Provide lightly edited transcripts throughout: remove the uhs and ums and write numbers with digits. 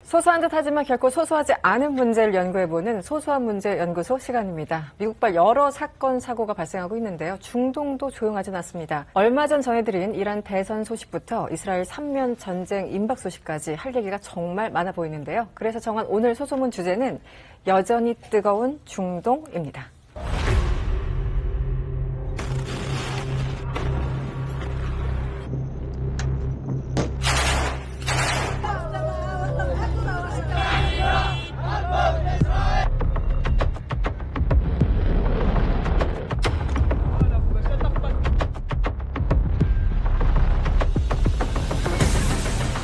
소소한 듯하지만 결코 소소하지 않은 문제를 연구해보는 소소한 문제 연구소 시간입니다. 미국발 여러 사건, 사고가 발생하고 있는데요. 중동도 조용하진 않습니다. 얼마 전 전해드린 이란 대선 소식부터 이스라엘 3면 전쟁 임박 소식까지 할 얘기가 정말 많아 보이는데요. 그래서 정한 오늘 소소문 주제는 여전히 뜨거운 중동입니다.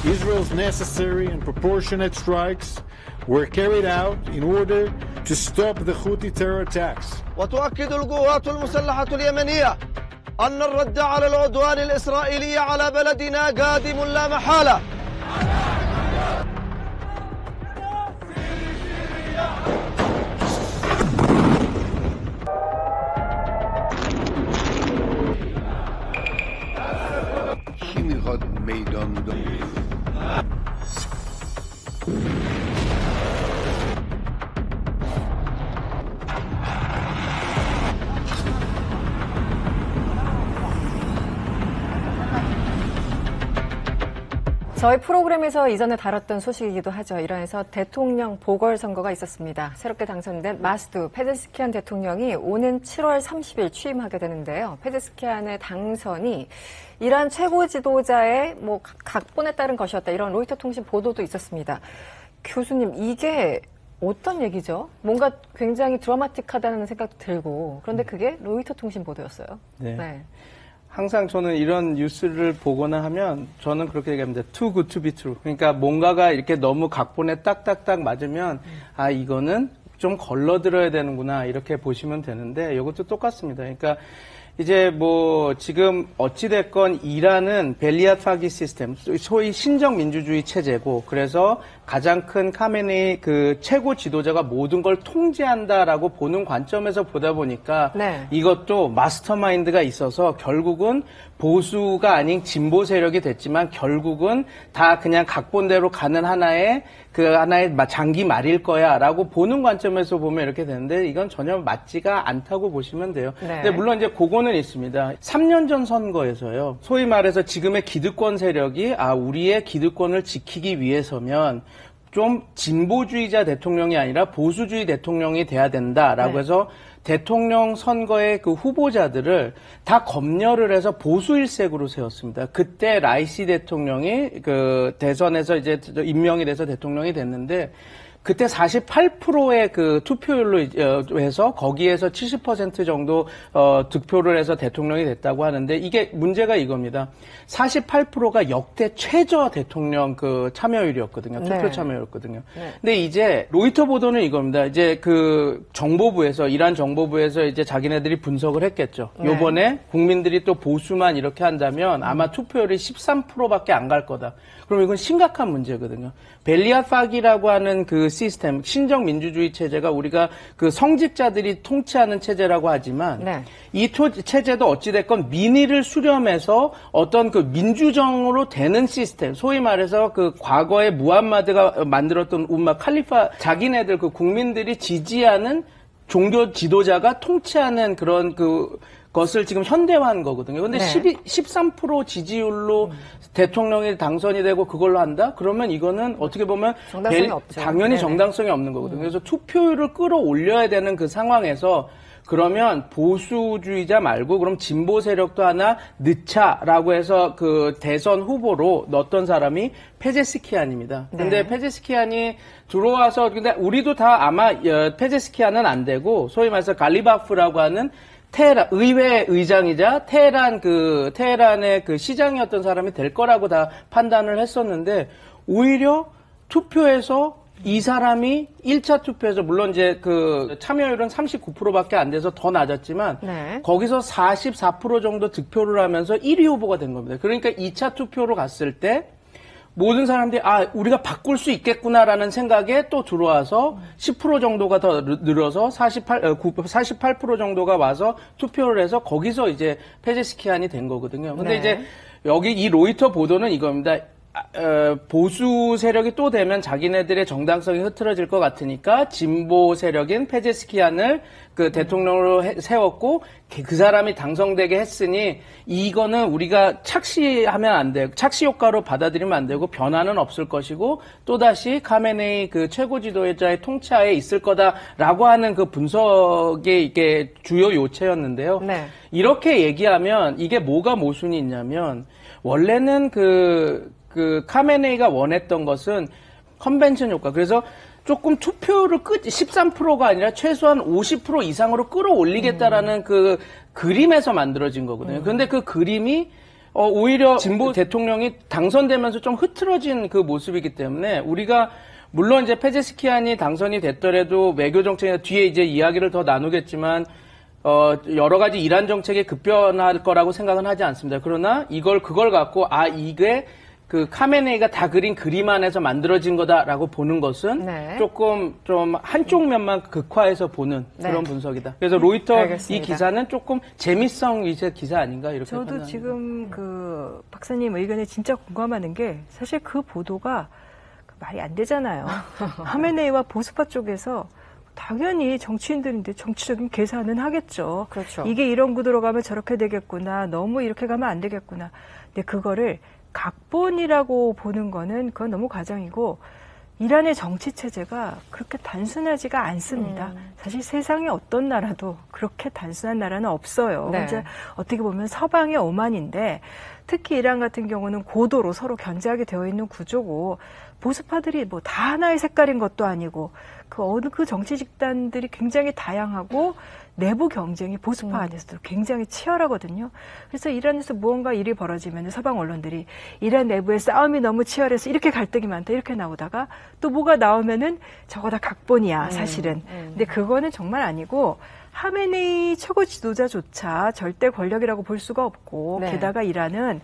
Israel's necessary and proportionate strikes were carried out in order to stop the Houthi terror attacks. وتؤكد القوات المسلحة اليمنية أن الرد على العدوان الإسرائيلي على بلدنا قادم لا محالة. کی میخواد میدان 저희 프로그램에서 이전에 다뤘던 소식이기도 하죠. 이란에서 대통령 보궐선거가 있었습니다. 새롭게 당선된 마수드 페제스키안 대통령이 오는 7월 30일 취임하게 되는데요. 페제스키안의 당선이 이란 최고 지도자의 각본에 따른 것이었다. 이런 로이터 통신 보도도 있었습니다. 교수님, 이게 어떤 얘기죠? 뭔가 굉장히 드라마틱하다는 생각도 들고, 그런데 그게 로이터 통신 보도였어요. 네. 항상 저는 이런 뉴스를 보거나 하면 저는 그렇게 얘기합니다. Too good to be true. 그러니까 뭔가가 이렇게 너무 각본에 딱딱딱 맞으면 아, 이거는 좀 걸러들어야 되는구나 이렇게 보시면 되는데 이것도 똑같습니다. 그러니까 이제 지금 어찌됐건 이란은 벨리아파기 시스템, 소위 신정민주주의 체제고, 그래서 가장 큰 카메니 그 최고 지도자가 모든 걸 통제한다라고 보는 관점에서 보다 보니까 이것도 마스터마인드가 있어서 결국은 보수가 아닌 진보 세력이 됐지만 결국은 다 그냥 각본대로 가는 하나의 장기 말일 거야라고 보는 관점에서 보면 이렇게 되는데 이건 전혀 맞지가 않다고 보시면 돼요. 근데 물론 이제 그거는 있습니다. 3년 전 선거에서요. 소위 말해서 지금의 기득권 세력이 우리의 기득권을 지키기 위해서면 좀 진보주의자 대통령이 아니라 보수주의 대통령이 돼야 된다라고 해서 대통령 선거의 그 후보자들을 다 검열을 해서 보수 일색으로 세웠습니다. 그때 라이시 대통령이 그 대선에서 이제 임명이 돼서 대통령이 됐는데 그때 48%의 그 투표율로 해서 거기에서 70% 정도 득표를 해서 대통령이 됐다고 하는데 이게 문제가 이겁니다. 48%가 역대 최저 대통령 그 참여율이었거든요. 투표 참여율이었거든요. 근데 이제 로이터 보도는 이겁니다. 이제 그 정보부에서 이란 정보부에서 이제 자기네들이 분석을 했겠죠. 요번에 국민들이 또 보수만 이렇게 한다면 아마 투표율이 13%밖에 안 갈 거다. 그럼 이건 심각한 문제거든요. 벨리아파기라고 하는 그 시스템, 신정민주주의 체제가 우리가 그 성직자들이 통치하는 체제라고 하지만 이 체제도 어찌됐건 민의를 수렴해서 어떤 그 민주정으로 되는 시스템, 소위 말해서 그 과거에 무함마드가 만들었던 umma 칼리파, 자기네들 그 국민들이 지지하는 종교 지도자가 통치하는 그런 것을 지금 현대화한 거거든요. 근데 13% 지지율로 대통령이 당선이 되고 그걸로 한다? 그러면 이거는 어떻게 보면 정당성이 없죠. 당연히 정당성이 없는 거거든요. 그래서 투표율을 끌어올려야 되는 그 상황에서 그러면 보수주의자 말고 그럼 진보 세력도 하나 넣자라고 해서 그 대선 후보로 넣었던 사람이 페제스키안입니다. 근데 페제스키안이 들어와서 근데 우리도 다 아마 페제스키안은 안 되고 소위 말해서 갈리바프라고 하는 테헤란 의회 의장이자 테헤란의 그 시장이었던 사람이 될 거라고 다 판단을 했었는데 오히려 투표에서 이 사람이 1차 투표에서 물론 이제 그 참여율은 39%밖에 안 돼서 더 낮았지만 거기서 44% 정도 득표를 하면서 1위 후보가 된 겁니다. 그러니까 2차 투표로 갔을 때 모든 사람들이 우리가 바꿀 수 있겠구나라는 생각에 또 들어와서 10% 정도가 더 늘어서 48% 정도가 와서 투표를 해서 거기서 이제 페제스키안이 된 거거든요. 근데 이제 여기 이 로이터 보도는 이겁니다. 보수 세력이 또 되면 자기네들의 정당성이 흐트러질 것 같으니까 진보 세력인 페제스키안을 그 대통령으로 세웠고 그 사람이 당선되게 했으니 이거는 우리가 착시하면 안 되고 착시 효과로 받아들이면 안 되고 변화는 없을 것이고 또다시 카메네이 그 최고 지도자의 통치하에 있을 거다라고 하는 그 분석이 이게 주요 요체였는데요. 네. 이렇게 얘기하면 이게 뭐가 모순이 있냐면 원래는 그 카메네이가 원했던 것은 컨벤션 효과. 그래서 조금 투표를 13%가 아니라 최소한 50% 이상으로 끌어올리겠다라는 그 그림에서 만들어진 거거든요. 그런데 그 그림이 오히려 진보 대통령이 당선되면서 좀 흐트러진 그 모습이기 때문에 우리가 물론 이제 페제스키안이 당선이 됐더라도 외교 정책에 뒤에 이제 이야기를 더 나누겠지만 여러 가지 이란 정책에 급변할 거라고 생각은 하지 않습니다. 그러나 그걸 갖고 이게 그 카메네이가 다 그린 그림 안에서 만들어진 거다라고 보는 것은 네. 조금 좀 한쪽 면만 극화해서 보는 네. 그런 분석이다. 그래서 로이터 알겠습니다. 이 기사는 조금 재미성 위주의 기사 아닌가 이렇게 저도 판단합니다. 지금 그 박사님 의견에 진짜 공감하는 게 사실 그 보도가 말이 안 되잖아요. 하메네이와 보수파 쪽에서 당연히 정치인들인데 정치적인 계산은 하겠죠. 그렇죠. 이게 이런 구도로 가면 저렇게 되겠구나. 너무 이렇게 가면 안 되겠구나. 근데 그거를 각본이라고 보는 거는 그건 너무 과장이고 이란의 정치 체제가 그렇게 단순하지가 않습니다. 사실 세상에 어떤 나라도 그렇게 단순한 나라는 없어요. 네. 이제 어떻게 보면 서방의 오만인데 특히 이란 같은 경우는 고도로 서로 견제하게 되어 있는 구조고 보수파들이 뭐 다 하나의 색깔인 것도 아니고 어느 그 정치 집단들이 굉장히 다양하고 내부 경쟁이 보수파 안에서도 굉장히 치열하거든요. 그래서 이란에서 무언가 일이 벌어지면 서방 언론들이 이란 내부의 싸움이 너무 치열해서 이렇게 갈등이 많다 이렇게 나오다가 또 뭐가 나오면은 저거 다 각본이야 사실은. 근데 그거는 정말 아니고 하메네이 최고 지도자조차 절대 권력이라고 볼 수가 없고 네. 게다가 이란은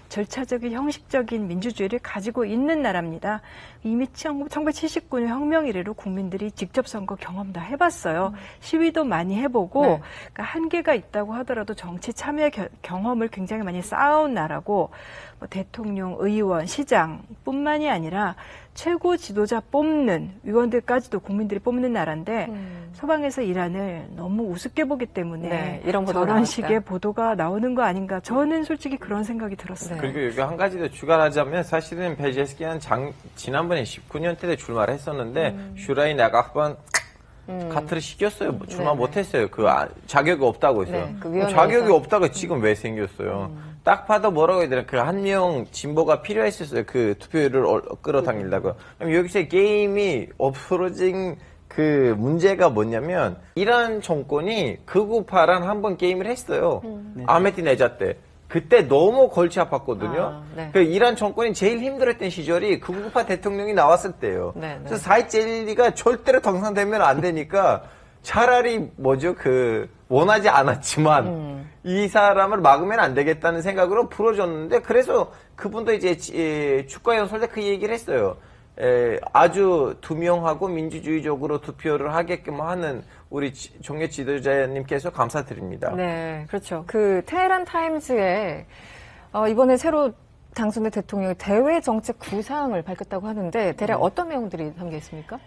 절차적인 형식적인 민주주의를 가지고 있는 나라입니다. 이미 1979년 혁명 이래로 국민들이 직접 선거 경험 다 해봤어요. 시위도 많이 해보고 네. 그러니까 한계가 있다고 하더라도 정치 참여 경험을 굉장히 많이 쌓아온 나라고 뭐 대통령, 의원, 시장뿐만이 아니라 최고 지도자 뽑는 위원들까지도 국민들이 뽑는 나라인데 서방에서 이란을 너무 우습게 보기 때문에 네, 이런 보도가 저런 나왔다. 식의 보도가 나오는 거 아닌가. 저는 솔직히 그런 생각이 들었어요. 네. 그리고 여기 한 가지 더 추가하자면 사실은 페제스키안 지난번에 19년 때 출마를 했었는데 슈라이 나가반 카트를 시켰어요. 출마 네, 못했어요. 자격이 없다고 했어요. 네, 그 위원회에서. 자격이 없다가 지금 왜 생겼어요? 딱 봐도 뭐라고 해야 되나 그 한 명 진보가 필요했었어요. 그 투표율을 끌어당기려고. 그럼 여기서 게임이 없어진 그 문제가 뭐냐면 이란 정권이 극우파랑 한번 게임을 했어요. 아메디네자 때. 그때 너무 골치 아팠거든요. 네. 그 이란 정권이 제일 힘들었던 시절이 극우파 대통령이 나왔을 때예요. 네, 네. 그래서 사이젤리가 절대로 당선되면 안 되니까 차라리 원하지 않았지만 이 사람을 막으면 안 되겠다는 생각으로 풀어줬는데 그래서 그분도 이제 주가 연설 때 그 얘기를 했어요. 아주 투명하고 민주주의적으로 투표를 하게끔 하는 우리 종교 지도자님께서 감사드립니다. 네, 그렇죠. 그 테헤란 타임즈에 이번에 새로 당선된 대통령이 대외 정책 구상을 밝혔다고 하는데 대략 어떤 내용들이 담겨 있습니까?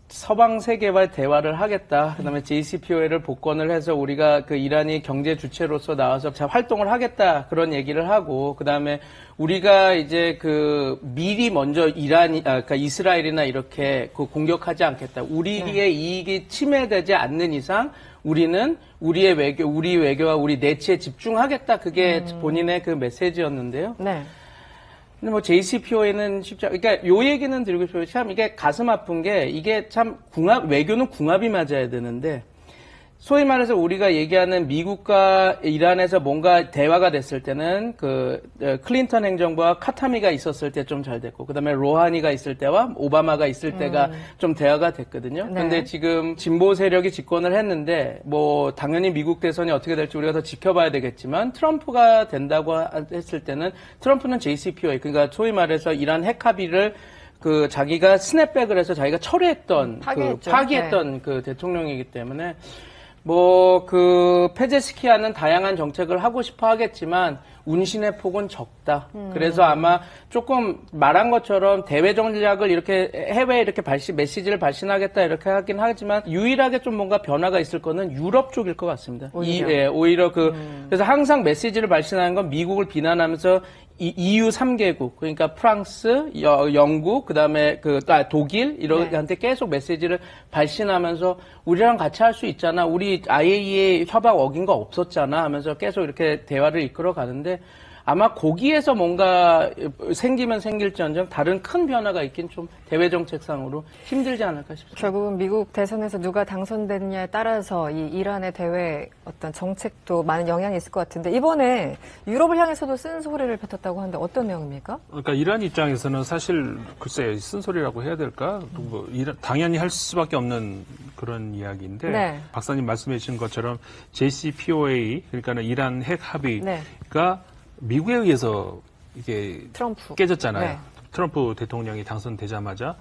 서방 세계와 대화를 하겠다. 그다음에 JCPOA를 복권을 해서 우리가 그 이란이 경제 주체로서 나와서 활동을 하겠다. 그런 얘기를 하고 그다음에 우리가 이제 그 미리 먼저 그러니까 이스라엘이나 이렇게 공격하지 않겠다. 우리의 이익이 침해되지 않는 이상 우리는 우리 외교와 우리 내치에 집중하겠다. 그게 본인의 그 메시지였는데요. 네. 근데 뭐 JCPOA는 쉽지 그러니까 요 얘기는 드리고 싶어요. 참 이게 가슴 아픈 게 이게 참 외교는 궁합이 맞아야 되는데 소위 말해서 우리가 얘기하는 미국과 이란에서 뭔가 대화가 됐을 때는 클린턴 행정부와 카타미가 있었을 때 좀 잘 됐고 그다음에 로하니가 있을 때와 오바마가 있을 때가 좀 대화가 됐거든요. 네. 근데 지금 진보 세력이 집권을 했는데 뭐 당연히 미국 대선이 어떻게 될지 우리가 더 지켜봐야 되겠지만 트럼프가 된다고 했을 때는 트럼프는 JCPOA 그러니까 소위 말해서 이란 핵 합의를 자기가 스냅백을 해서 자기가 철회했던 파기했죠. 파기했던 그 대통령이기 때문에 뭐 페제시키아는 다양한 정책을 하고 싶어 하겠지만 운신의 폭은 적다. 그래서 아마 조금 말한 것처럼 대외 전략을 이렇게 해외에 이렇게 메시지를 발신하겠다 이렇게 하긴 하지만 유일하게 좀 뭔가 변화가 있을 거는 유럽 쪽일 것 같습니다. 오히려 그래서 항상 메시지를 발신하는 건 미국을 비난하면서 EU 3개국, 그러니까 프랑스, 영국, 그다음에 독일 이런한테 계속 메시지를 발신하면서 우리랑 같이 할 수 있잖아. 우리 IAEA 협약 어긴 거 없었잖아 하면서 계속 이렇게 대화를 이끌어 가는데 아마 거기에서 뭔가 생기면 생길지언정 다른 큰 변화가 있긴 좀 대외 정책상으로 힘들지 않을까 싶습니다. 결국은 미국 대선에서 누가 당선됐냐에 따라서 이 이란의 대외 어떤 정책도 많은 영향이 있을 것 같은데 이번에 유럽을 향해서도 쓴소리를 뱉었다고 하는데 어떤 내용입니까? 그러니까 이란 입장에서는 사실 글쎄 쓴소리라고 해야 될까? 뭐 당연히 할 수밖에 없는 그런 이야기인데 네. 박사님 말씀해 주신 것처럼 JCPOA 그러니까는 이란 핵 합의가 미국에 의해서 이게 트럼프. 깨졌잖아요. 네. 트럼프 대통령이 당선되자마자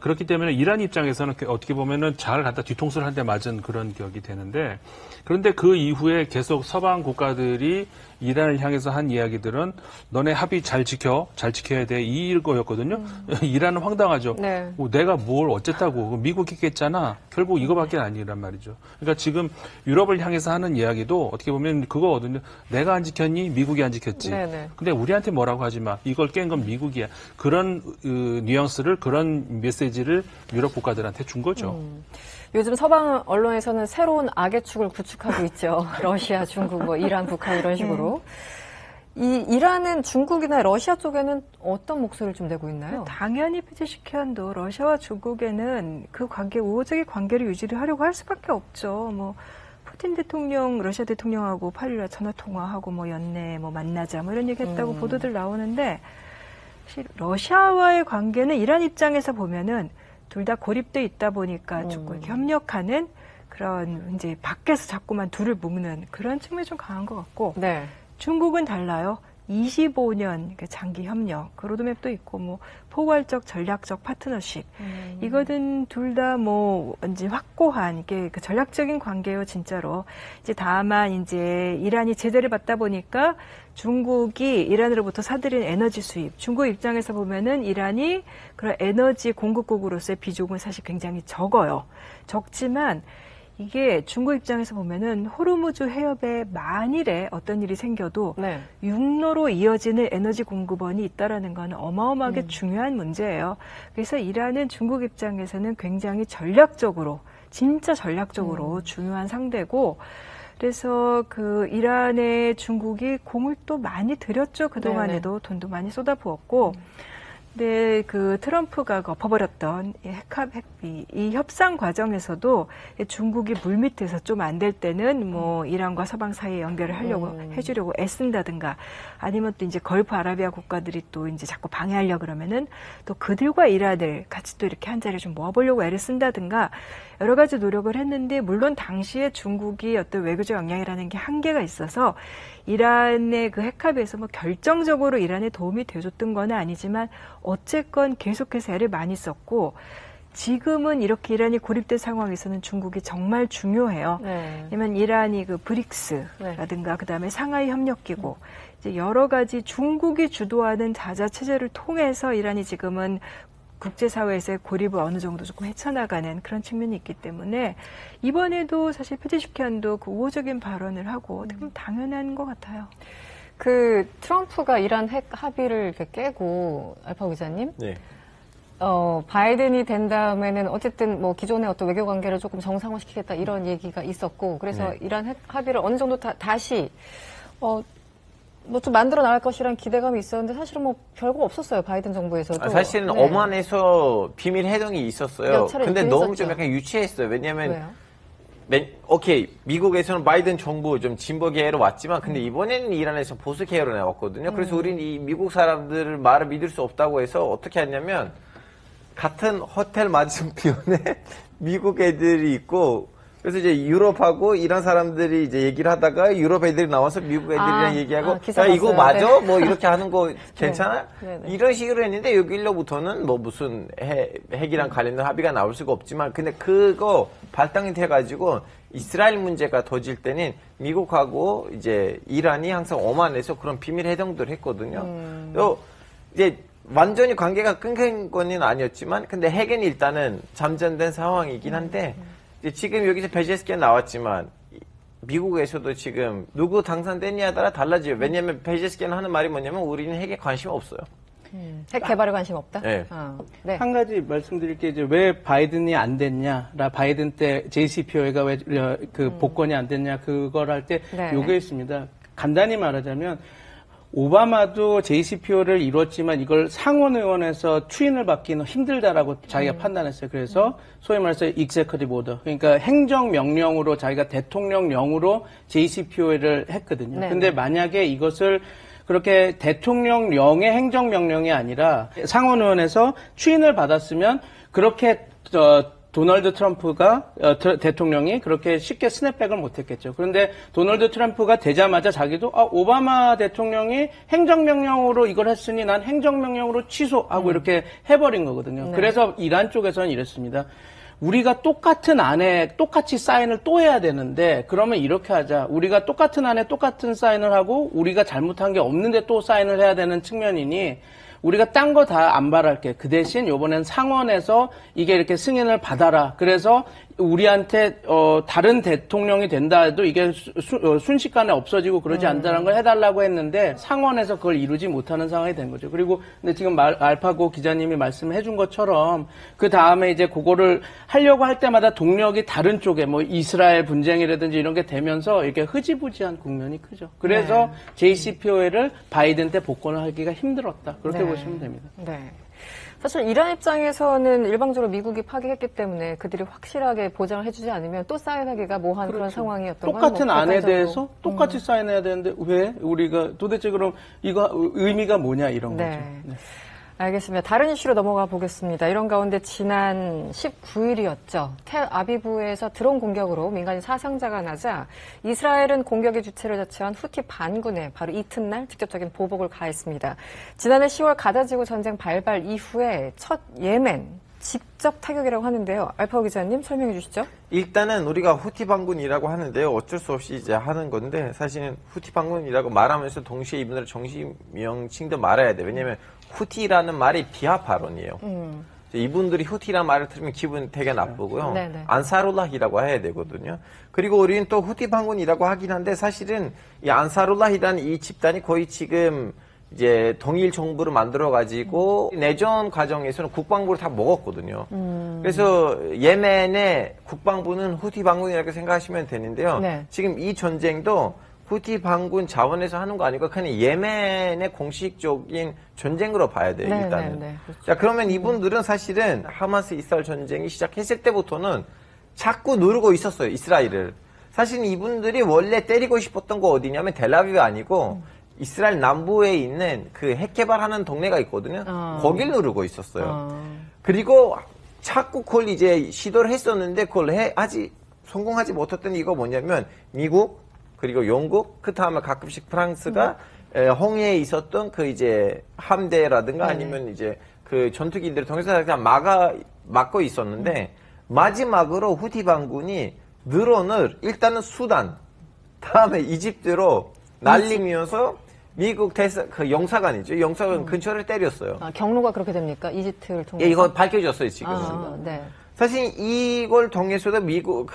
그렇기 때문에 이란 입장에서는 어떻게 보면은 잘 갖다 뒤통수를 한 대 맞은 그런 격이 되는데 그런데 그 이후에 계속 서방 국가들이 이란을 향해서 한 이야기들은 너네 합의 잘 지켜야 돼 이거였거든요. 이란은 황당하죠. 네. 내가 뭘 어쨌다고 미국이 깼잖아. 결국 이거밖에 아니란 말이죠. 그러니까 지금 유럽을 향해서 하는 이야기도 어떻게 보면 그거거든요. 내가 안 지켰니? 미국이 안 지켰지. 네네. 근데 우리한테 뭐라고 하지 마. 이걸 깬 건 미국이야. 그런 뉘앙스를 그런 메시지를 유럽 국가들한테 준 거죠. 요즘 서방 언론에서는 새로운 악의 축을 구축하고 있죠. 러시아, 중국, 뭐 이란, 북한 이런 식으로. 이 이란은 중국이나 러시아 쪽에는 어떤 목소리를 좀 내고 있나요? 당연히 페제시키안도 러시아와 중국에는 그 우호적인 관계를 유지를 하려고 할 수밖에 없죠. 뭐 푸틴 대통령, 러시아 대통령하고 8일날 전화 통화하고 뭐 연내 뭐 만나자 뭐 이런 얘기했다고 보도들 나오는데 사실 러시아와의 관계는 이란 입장에서 보면은 둘 다 고립돼 있다 보니까 조금 이렇게 협력하는 그런 이제 밖에서 자꾸만 둘을 묶는 그런 측면이 좀 강한 것 같고 네. 중국은 달라요. 25년 장기 협력, 그 로드맵도 있고 뭐 포괄적 전략적 파트너십 이거는 둘 다 뭐 이제 확고한 이게 그 전략적인 관계요 진짜로. 이제 다만 이제 이란이 제재를 받다 보니까 중국이 이란으로부터 사들인 에너지 수입, 중국 입장에서 보면은 이란이 그런 에너지 공급국으로서의 비중은 사실 굉장히 적어요. 적지만 이게 중국 입장에서 보면은 호르무즈 해협에 만일에 어떤 일이 생겨도 네. 육로로 이어지는 에너지 공급원이 있다라는 건 어마어마하게 중요한 문제예요. 그래서 이란은 중국 입장에서는 굉장히 전략적으로, 진짜 전략적으로 중요한 상대고, 그래서 그 이란에 중국이 공을 또 많이 들였죠. 그동안에도 돈도 많이 쏟아부었고, 근데 그 트럼프가 엎어버렸던 이 협상 과정에서도 중국이 물밑에서 좀 안 될 때는 뭐 이란과 서방 사이에 연결을 하려고 해주려고 애쓴다든가 아니면 또 이제 걸프 아라비아 국가들이 또 이제 자꾸 방해하려 그러면은 또 그들과 이란을 같이 또 이렇게 한 자리에 좀 모아보려고 애를 쓴다든가 여러 가지 노력을 했는데 물론 당시에 중국이 어떤 외교적 역량이라는 게 한계가 있어서 이란의 그 핵합에서 뭐 결정적으로 이란에 도움이 되어줬던 건 아니지만 어쨌건 계속해서 애를 많이 썼고 지금은 이렇게 이란이 고립된 상황에서는 중국이 정말 중요해요. 네. 왜냐면 이란이 그 브릭스라든가 그다음에 상하이 협력기구 이제 여러 가지 중국이 주도하는 자자체제를 통해서 이란이 지금은 국제사회에서의 고립을 어느 정도 조금 헤쳐나가는 그런 측면이 있기 때문에 이번에도 사실 페제시키안도 그 우호적인 발언을 하고 좀 당연한 것 같아요. 그 트럼프가 이란 핵 합의를 이렇게 깨고 알파 기자님, 네. 바이든이 된 다음에는 어쨌든 뭐 기존의 어떤 외교 관계를 조금 정상화시키겠다 이런 얘기가 있었고 그래서 네. 이란 핵 합의를 어느 정도 다시 뭐 좀 만들어 나갈 것이라는 기대감이 있었는데 사실은 뭐 별거 없었어요. 바이든 정부에서도. 사실은 네. 오만에서 비밀 해동이 있었어요. 몇 차례 근데 있긴 너무 했었죠. 좀 약간 유치했어요. 왜냐하면 왜요? 오케이 미국에서는 바이든 정부 좀 진보 계열로 왔지만 근데 이번에는 이란에서 보수 계열로 나왔거든요. 그래서 우리는 이 미국 사람들 말을 믿을 수 없다고 해서 어떻게 했냐면 같은 호텔 맞은편에 미국 애들이 있고 그래서 이제 유럽하고 이란 사람들이 이제 얘기를 하다가 유럽 애들이 나와서 미국 애들이랑 얘기하고 기사 야 이거 봤어요. 맞아? 네. 뭐 이렇게 하는 거 괜찮아? 네. 이런 식으로 했는데 여기로부터는 뭐 무슨 핵이랑 관련된 합의가 나올 수가 없지만 근데 그거 발당이 돼가지고 이스라엘 문제가 터질 때는 미국하고 이제 이란이 항상 오만에서 그런 비밀 회동들을 했거든요. 또 이제 완전히 관계가 끊긴 건 아니었지만, 근데 핵은 일단은 잠전된 상황이긴 한데, 이제 지금 여기서 베제스키가 나왔지만, 미국에서도 지금 누구 당선되냐에 따라 달라져요. 왜냐면 베제스키는 하는 말이 뭐냐면 우리는 핵에 관심 없어요. 핵 개발에 관심 없다? 네. 네. 한 가지 말씀드릴 게 이제 왜 바이든이 안 됐냐, 바이든 때 JCPOA가 왜 그 복권이 안 됐냐, 그걸 할 때 네. 요게 있습니다. 간단히 말하자면 오바마도 JCPO를 이뤘지만 이걸 상원 의원에서 추인을 받기는 힘들다라고 자기가 판단했어요. 그래서 소위 말해서 executive order, 그러니까 행정명령으로 자기가 대통령령으로 JCPOA를 했거든요. 네. 근데 만약에 이것을 그렇게 대통령령의 행정명령이 아니라 상원 의원에서 추인을 받았으면 그렇게 도널드 트럼프가 대통령이 그렇게 쉽게 스냅백을 못했겠죠. 그런데 도널드 트럼프가 되자마자 자기도 오바마 대통령이 행정명령으로 이걸 했으니 난 행정명령으로 취소하고 이렇게 해버린 거거든요. 네. 그래서 이란 쪽에서는 이랬습니다. 우리가 똑같은 안에 똑같이 사인을 또 해야 되는데 그러면 이렇게 하자. 우리가 똑같은 안에 똑같은 사인을 하고 우리가 잘못한 게 없는데 또 사인을 해야 되는 측면이니 우리가 딴 거 다 안 바랄게. 그 대신 이번엔 상원에서 이게 이렇게 승인을 받아라. 그래서 우리한테 다른 대통령이 된다 해도 이게 순식간에 없어지고 그러지 않다는 걸 해달라고 했는데 상원에서 그걸 이루지 못하는 상황이 된 거죠. 그리고 근데 지금 알파고 기자님이 말씀해 준 것처럼 그 다음에 이제 그거를 하려고 할 때마다 동력이 다른 쪽에 뭐 이스라엘 분쟁이라든지 이런 게 되면서 이렇게 흐지부지한 국면이 크죠. 그래서 JCPOA를 바이든 때 복권을 하기가 힘들었다. 그렇게 네. 보시면 됩니다. 네. 사실 이란 입장에서는 일방적으로 미국이 파기했기 때문에 그들이 확실하게 보장을 해주지 않으면 또 사인하기가 뭐한 그런 그렇죠. 상황이었던 건 똑같은 뭐 안에 객관적으로. 대해서 똑같이 사인해야 되는데 왜 우리가 도대체 그럼 이거 의미가 뭐냐 이런 네. 거죠. 네. 알겠습니다. 다른 이슈로 넘어가 보겠습니다. 이런 가운데 지난 19일이었죠. 텔아비브에서 드론 공격으로 민간인 사상자가 나자 이스라엘은 공격의 주체를 자처한 후티 반군에 바로 이튿날 직접적인 보복을 가했습니다. 지난해 10월 가자지구 전쟁 발발 이후에 첫 예멘 직접 타격이라고 하는데요. 알파고 기자님 설명해 주시죠. 일단은 우리가 후티 반군이라고 하는데요. 어쩔 수 없이 이제 하는 건데 사실은 후티 반군이라고 말하면서 동시에 이분들의 정식 명칭도 말해야 돼요. 왜냐하면 후티라는 말이 비하 발언이에요. 이분들이 후티라는 말을 들으면 기분 되게 나쁘고요. 네네. 안사룰라히라고 해야 되거든요. 그리고 우리는 또 후티 반군이라고 하긴 한데 사실은 이 안사룰라히라는 이 집단이 거의 지금 이제 동일 정부를 만들어 가지고 내전 과정에서는 국방부를 다 먹었거든요. 그래서 예멘의 국방부는 후티 반군이라고 생각하시면 되는데요. 네. 지금 이 전쟁도 후티 반군 자원에서 하는 거 아니고 그냥 예멘의 공식적인 전쟁으로 봐야 돼요. 네, 일단은. 네, 네. 그렇죠. 자, 그러면 이분들은 사실은 하마스 이스라엘 전쟁이 시작했을 때부터는 자꾸 누르고 있었어요. 이스라엘을. 사실 이분들이 원래 때리고 싶었던 거 어디냐면 텔아비브 아니고 이스라엘 남부에 있는 그 핵 개발하는 동네가 있거든요. 거길 누르고 있었어요. 그리고 자꾸 그걸 이제 시도를 했었는데 그걸 성공하지 못했던 이유가 뭐냐면 미국 그리고 영국 그 다음에 가끔씩 프랑스가 홍해에 있었던 그 이제 함대라든가 아니면 이제 그 전투기들을 통해서 그냥 막고 있었는데 마지막으로 후티 반군이 드론을 일단은 수단 다음에 이집트로 날리면서 미국 그 영사관이죠. 영사관 근처를 때렸어요. 경로가 그렇게 됩니까? 이집트를 통해서? 예, 이거 밝혀졌어요, 지금. 네. 사실 이걸 통해서도 미국,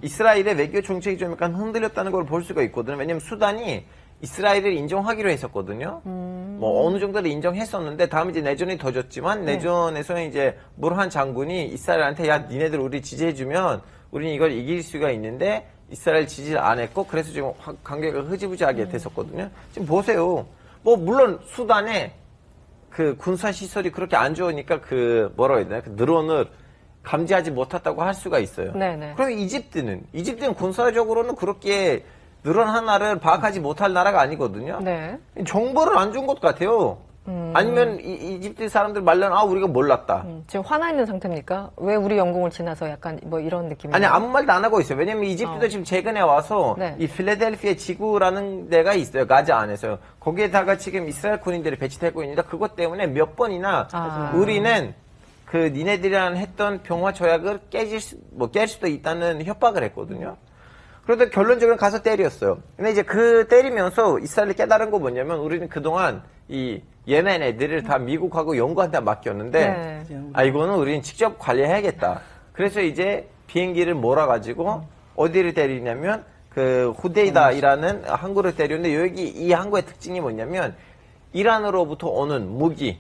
이스라엘의 외교 정책이 좀 약간 흔들렸다는 걸 볼 수가 있거든요. 왜냐면 수단이 이스라엘을 인정하기로 했었거든요. 뭐 어느 정도를 인정했었는데 다음에 이제 내전이 터졌지만 내전에서는 이제 무르한 장군이 이스라엘한테 야, 니네들 우리 지지해주면 우리는 이걸 이길 수가 있는데 이스라엘 지지를 안 했고 그래서 지금 관계가 흐지부지하게 됐었거든요. 지금 보세요. 뭐 물론 수단에 그 군사 시설이 그렇게 안 좋으니까 뭐라고 해야 되나 그 드론을 감지하지 못했다고 할 수가 있어요. 네네. 그럼 이집트는 군사적으로는 그렇게 드론 하나를 파악하지 못할 나라가 아니거든요. 네. 정보를 안 준 것 같아요. 아니면 이집트 사람들 말로는 우리가 몰랐다. 지금 화나 있는 상태입니까? 왜 우리 영공을 지나서 약간 뭐 이런 느낌이? 아니 아무 말도 안 하고 있어요. 왜냐면 이집트도 지금 최근에 와서 네. 이 필라델피아 지구라는 데가 있어요. 가자 안에서. 거기에다가 지금 이스라엘 군인들이 배치되고 있는데 그것 때문에 몇 번이나 우리는 그 니네들이랑 했던 평화 조약을 깰 수도 있다는 협박을 했거든요. 그런데 결론적으로 가서 때렸어요. 근데 이제 그 때리면서 이스라엘이 깨달은 거 뭐냐면 우리는 그동안 이 예멘 애들을 다 미국하고 영국한테 맡겼는데 이거는 우리는 직접 관리해야겠다. 그래서 이제 비행기를 몰아가지고 어디를 때리냐면 그 후데이다이라는 항구를 때렸는데 여기 이 항구의 특징이 뭐냐면 이란으로부터 오는 무기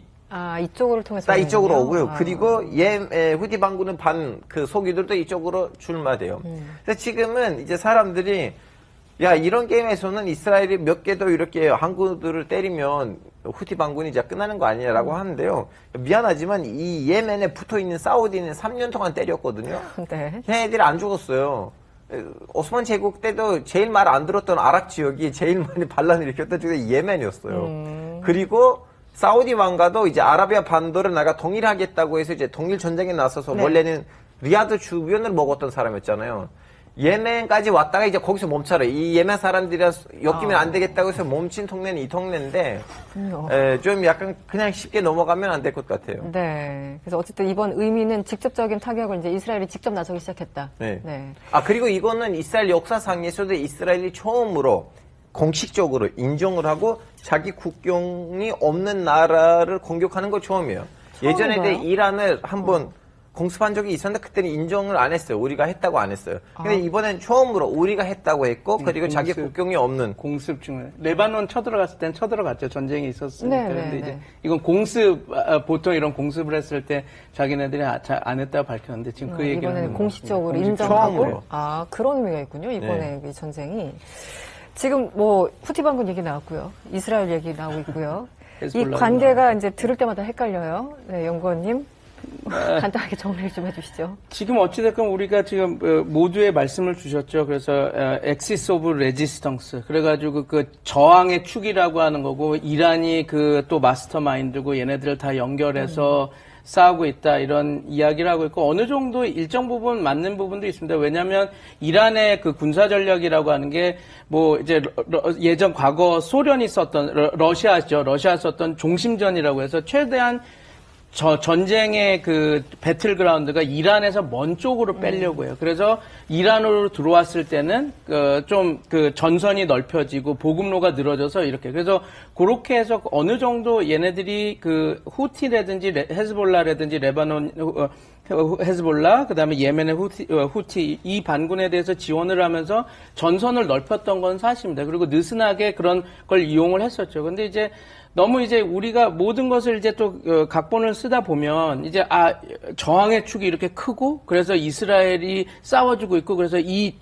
이쪽으로 통해서 다 이쪽으로 오는군요. 오고요. 그리고 후디 반군은 그 소기들도 이쪽으로 출마돼요. 그래서 지금은 이제 사람들이 이런 게임에서는 이스라엘이 몇 개 더 이렇게 항구들을 때리면 후티 반군이 이제 끝나는 거 아니냐라고 하는데요. 미안하지만 이 예멘에 붙어 있는 사우디는 3년 동안 때렸거든요. 네. 걔네들이 안 죽었어요. 오스만 제국 때도 제일 말 안 들었던 아랍 지역이 제일 많이 반란을 일으켰던 지역이 예멘이었어요. 그리고 사우디 왕가도 이제 아라비아 반도를 내가 통일하겠다고 해서 이제 통일 전쟁에 나서서 원래는 리야드 주변을 먹었던 사람이었잖아요. 예멘까지 왔다가 이제 거기서 멈춰요. 이 예멘 사람들이랑 엮이면 안 되겠다고 해서 멈춘 통례는 이 통례인데 좀 약간 그냥 쉽게 넘어가면 안 될 것 같아요. 네. 그래서 어쨌든 이번 의미는 직접적인 타격을 이제 이스라엘이 직접 나서기 시작했다. 네. 네. 그리고 이거는 이스라엘 역사상에서도 이스라엘이 처음으로 공식적으로 인정을 하고 자기 국경이 없는 나라를 공격하는 거 처음이에요. 예전에 이란을 한번 공습한 적이 있었는데 그때는 인정을 안 했어요. 우리가 했다고 안 했어요. 근데 이번엔 처음으로 우리가 했다고 했고 그리고 자기 국경이 없는 공습 중에 레바논 쳐들어갔을 땐 쳐들어갔죠. 전쟁이 있었으니까. 네, 근데 네, 이제 네. 이건 공습 보통 이런 공습을 했을 때 자기네들이 안 했다고 밝혔는데 지금 그 얘기는 이번에는 공식적으로 공식 인정하고 처음으로. 그런 의미가 있군요. 이번에 이 전쟁이 지금 뭐 후티 반군 얘기 나왔고요. 이스라엘 얘기 나오고 있고요. 이 헤즈볼라 관계가 이제 들을 때마다 헷갈려요. 네, 연구원님. 간단하게 정리를 좀 해주시죠. 지금 어찌됐건 우리가 지금 모두의 말씀을 주셨죠. 그래서 엑시스 오브 레지스턴스 그래가지고 그 저항의 축이라고 하는 거고 이란이 그 또 마스터 마인드고 얘네들을 다 연결해서 싸우고 있다 이런 이야기를 하고 있고 어느 정도 일정 부분 맞는 부분도 있습니다. 왜냐하면 이란의 그 군사 전략이라고 하는 게 뭐 이제 예전 과거 소련이 썼던 러시아죠. 러시아 썼던 종심전이라고 해서 최대한 전쟁의 그 배틀그라운드가 이란에서 먼 쪽으로 빼려고 해요. 그래서 이란으로 들어왔을 때는 좀 그 전선이 넓혀지고 보급로가 늘어져서 이렇게. 그래서 그렇게 해서 어느 정도 얘네들이 그 후티라든지 헤즈볼라라든지 레바논 헤즈볼라 그다음에 예멘의 후티 이 반군에 대해서 지원을 하면서 전선을 넓혔던 건 사실입니다. 그리고 느슨하게 그런 걸 이용을 했었죠. 근데 이제 너무 이제 우리가 모든 것을 이제 또 각본을 쓰다 보면 이제 저항의 축이 이렇게 크고 그래서 이스라엘이 싸워주고 있고 그래서 이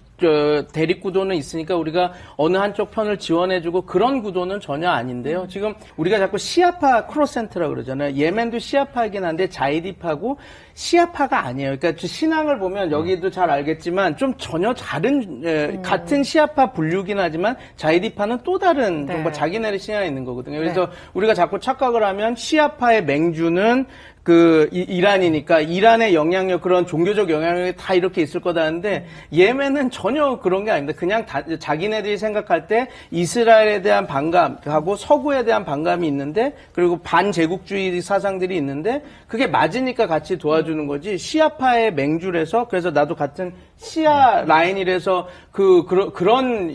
대립 구도는 있으니까 우리가 어느 한쪽 편을 지원해주고 그런 구도는 전혀 아닌데요. 지금 우리가 자꾸 시아파 크로센트라고 그러잖아요. 예멘도 시아파이긴 한데 자이디파고 시아파가 아니에요. 그러니까 신앙을 보면 여기도 잘 알겠지만 좀 전혀 다른 같은 시아파 분류긴 하지만 자이디파는 또 다른 정말 자기네의 신앙이 있는 거거든요. 그래서 우리가 자꾸 착각을 하면 시아파의 맹주는 그 이란이니까 이란의 영향력 그런 종교적 영향력이 다 이렇게 있을 거다 하는데 예멘은 전혀 그런 게 아닙니다. 그냥 자기네들이 생각할 때 이스라엘에 대한 반감하고 서구에 대한 반감이 있는데 그리고 반제국주의 사상들이 있는데 그게 맞으니까 같이 도와주는 거지 시아파의 맹주라서 그래서 나도 같은 시아 라인이라서 그런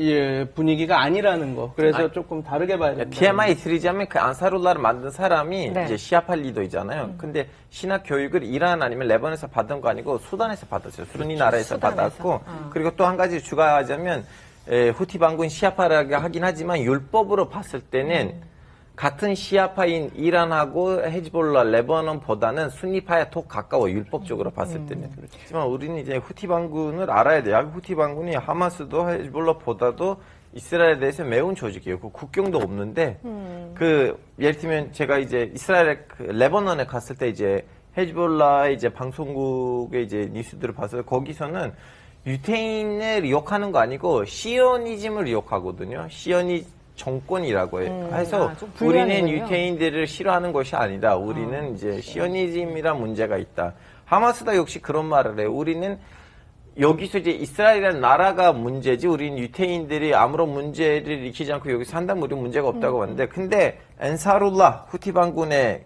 분위기가 아니라는 거. 그래서 조금 다르게 봐야 됩니다. TMI 드리자면 그 안사룰라를 만든 사람이 네. 이제 시아파 리더이잖아요. 근데 신학 교육을 이란 아니면 레바논에서 받은 거 아니고 수단에서 받았어요. 수니 나라에서 받았고 그리고 또 한 가지 추가하자면 후티 반군 시아파라고 하긴 하지만 율법으로 봤을 때는 같은 시아파인 이란하고 헤즈볼라, 레바논보다는 순니파에 더 가까워 율법적으로 봤을 때는. 그렇지만 우리는 이제 후티 반군을 알아야 돼요. 후티 반군이 하마스도 헤즈볼라보다도 이스라엘에 대해서 매운 조직이에요. 그 국경도 없는데 예를 들면 제가 이제 이스라엘 레바논에 갔을 때 이제 헤즈볼라 이제 방송국의 이제 뉴스들을 봐서 거기서는 유태인을 욕하는 거 아니고 시오니즘을 욕하거든요. 시오니 정권이라고 해서 우리는 유태인들을 싫어하는 것이 아니다. 우리는 이제 시오니즘이란 문제가 있다. 하마스도 역시 그런 말을 해요. 우리는 여기서 이제 이스라엘이라는 나라가 문제지 우리는 유태인들이 아무런 문제를 일으키지 않고 여기서 산다면 우리는 문제가 없다고 봤는데 근데 엔사룰라 후티 반군의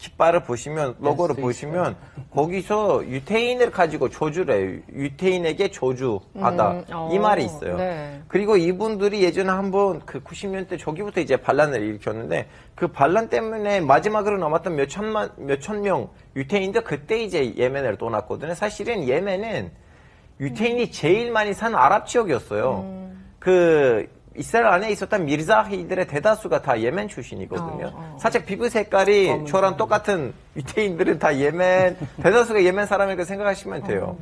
깃발을 보시면 로고를 네, 보시면 거기서 유태인을 가지고 저주를 해요. 유태인에게 저주하다 이 말이 있어요. 네. 그리고 이분들이 예전에 한번 그 90년대 저기부터 이제 반란을 일으켰는데 그 반란 때문에 마지막으로 남았던 몇천 명 유태인들 그때 이제 예멘을 떠났거든요. 사실은 예멘은 유태인이 제일 많이 산 아랍 지역이었어요. 그 이스라엘 안에 있었던 미르자히들의 대다수가 다 예멘 출신이거든요. 살짝 피부 색깔이 저랑 똑같은 유태인들은 다 예멘, 대다수가 예멘 사람이라고 생각하시면 돼요.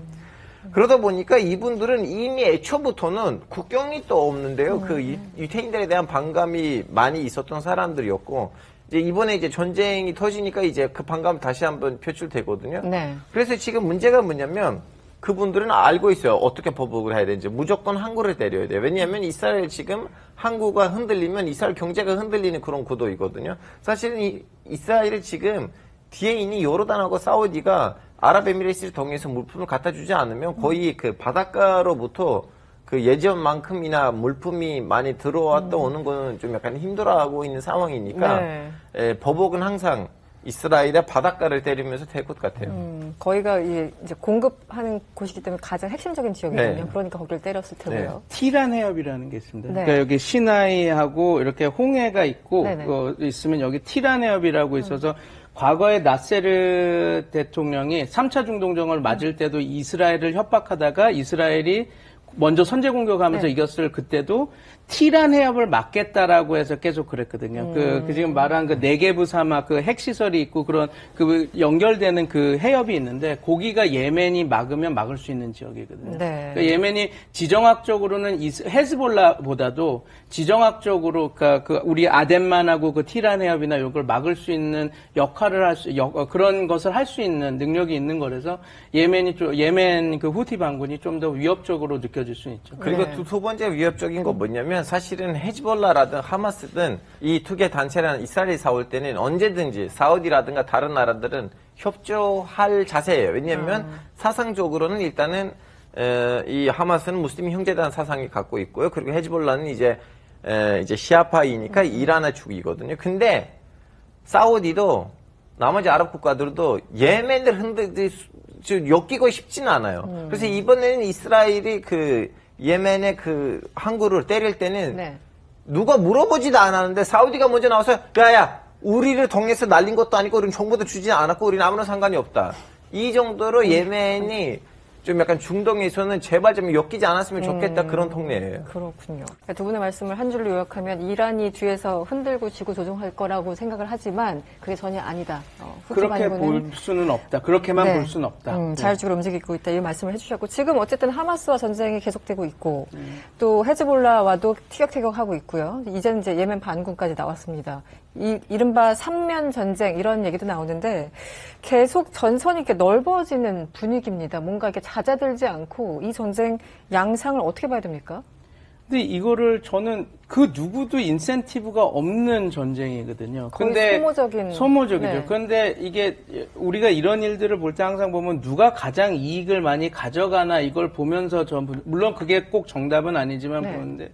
그러다 보니까 이분들은 이미 애초부터는 국경이 또 없는데요. 그 유태인들에 대한 반감이 많이 있었던 사람들이었고, 이제 이번에 이제 전쟁이 터지니까 이제 그 반감 다시 한번 표출되거든요. 네. 그래서 지금 문제가 뭐냐면 그분들은 알고 있어요. 어떻게 보복을 해야 되는지. 무조건 항구를 때려야 돼요. 왜냐하면 이스라엘 지금 항구가 흔들리면 이스라엘 경제가 흔들리는 그런 구도이거든요. 사실은 이스라엘이 지금 뒤에 있는 요르단하고 사우디가 아랍에미레이트를 통해서 물품을 갖다 주지 않으면 거의 그 바닷가로부터 그 예전만큼이나 물품이 많이 들어왔다 오는 거는 좀 약간 힘들어하고 있는 상황이니까 보복은 항상 이스라엘의 바닷가를 때리면서 될 것 같아요. 거기가 이제 공급하는 곳이기 때문에 가장 핵심적인 지역이거든요. 네. 그러니까 거기를 때렸을 테고요. 티란 해협이라는 게 있습니다. 네. 그러니까 여기 시나이하고 이렇게 홍해가 있고 네네. 있으면 여기 티란 해협이라고 있어서 과거에 나세르 대통령이 3차 중동전을 맞을 때도 이스라엘을 협박하다가 이스라엘이 먼저 선제 공격하면서 네. 이겼을 그때도 티란 해협을 막겠다라고 해서 계속 그랬거든요. 그 지금 말한 그 네게브 사막 그 핵시설이 있고 그런 그 연결되는 그 해협이 있는데 거기가 예멘이 막으면 막을 수 있는 지역이거든요. 네. 그러니까 예멘이 지정학적으로는 헤즈볼라보다도 지정학적으로 그러니까 그 우리 아덴만하고 그 티란 해협이나 이걸 막을 수 있는 역할을 그런 것을 할 수 있는 능력이 있는 거라서 예멘 그 후티 반군이 좀 더 위협적으로 느껴질 수 있죠. 그리고 네. 두 번째 위협적인 건 뭐냐면 사실은 헤즈볼라라든 하마스든 이 두 개 단체랑 이스라엘이 싸울 때는 언제든지 사우디라든가 다른 나라들은 협조할 자세예요. 왜냐하면 사상적으로는 일단은 이 하마스는 무슬림 형제단 사상이 갖고 있고요. 그리고 헤즈볼라는 이제 시아파이니까 이란의 축이거든요. 근데 사우디도 나머지 아랍 국가들도 예멘을 엮이고 싶지는 않아요. 그래서 이번에는 이스라엘이 그 예멘의 그 항구를 때릴 때는 네. 누가 물어보지도 않았는데 사우디가 먼저 나와서 야야 우리를 통해서 날린 것도 아니고 우리는 정보도 주지 않았고 우리는 아무런 상관이 없다. 이 정도로 예멘이 좀 약간 중동에서는 제발 좀 엮이지 않았으면 좋겠다 그런 통례예요. 그렇군요. 두 분의 말씀을 한 줄로 요약하면 이란이 뒤에서 흔들고 지고 조종할 거라고 생각을 하지만 그게 전혀 아니다. 그렇게 볼 수는 없다. 그렇게만 네. 볼 수는 없다. 자율적으로 움직이고 있다. 이 말씀을 해주셨고 지금 어쨌든 하마스와 전쟁이 계속되고 있고 또 헤즈볼라와도 티격태격하고 있고요. 이제는 이제 예멘 반군까지 나왔습니다. 이른바 3면 전쟁 이런 얘기도 나오는데 계속 전선이 이렇게 넓어지는 분위기입니다. 뭔가 이렇게 잦아들지 않고 이 전쟁 양상을 어떻게 봐야 됩니까? 근데 이거를 저는 그 누구도 인센티브가 없는 전쟁이거든요. 거의 근데 소모적이죠. 네. 그런데 이게 우리가 이런 일들을 볼 때 항상 보면 누가 가장 이익을 많이 가져가나 이걸 보면서 물론 그게 꼭 정답은 아니지만 네. 보는데